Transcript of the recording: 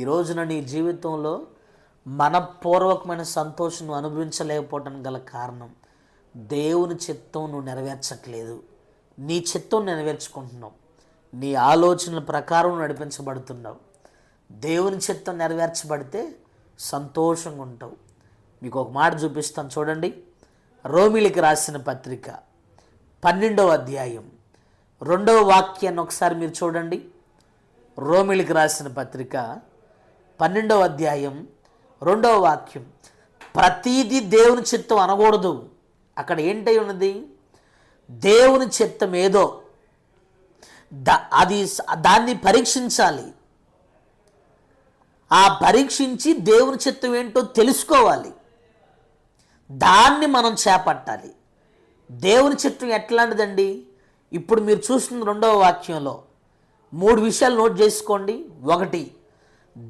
ఈ రోజున నీ జీవితంలో మనపూర్వకమైన సంతోషం నువ్వు అనుభవించలేకపోవటానికి గల కారణం దేవుని చిత్తం నువ్వు నెరవేర్చట్లేదు. నీ చిత్తం నెరవేర్చుకుంటున్నావు, నీ ఆలోచనల ప్రకారం నడిపించబడుతున్నావు. దేవుని చిత్తం నెరవేర్చబడితే సంతోషంగా ఉంటావు. మీకు ఒక మాట చూపిస్తాను చూడండి. రోమిలికి రాసిన పత్రిక 12వ అధ్యాయం 2వ వాక్యాన్ని ఒకసారి మీరు చూడండి. రోమిలికి రాసిన పత్రిక 12వ అధ్యాయం 2వ వాక్యం. ప్రతీది దేవుని చిత్తం అనకూడదు. అక్కడ ఏంటై ఉన్నది? దేవుని చిత్తం ఏదో దాన్ని పరీక్షించాలి. ఆ పరీక్షించి దేవుని చిత్తం ఏంటో తెలుసుకోవాలి, దాన్ని మనం చేపట్టాలి. దేవుని చిత్తం ఎట్లాంటిదండి? ఇప్పుడు మీరు చూస్తున్న 2వ వాక్యంలో 3 విషయాలు నోట్ చేసుకోండి. 1,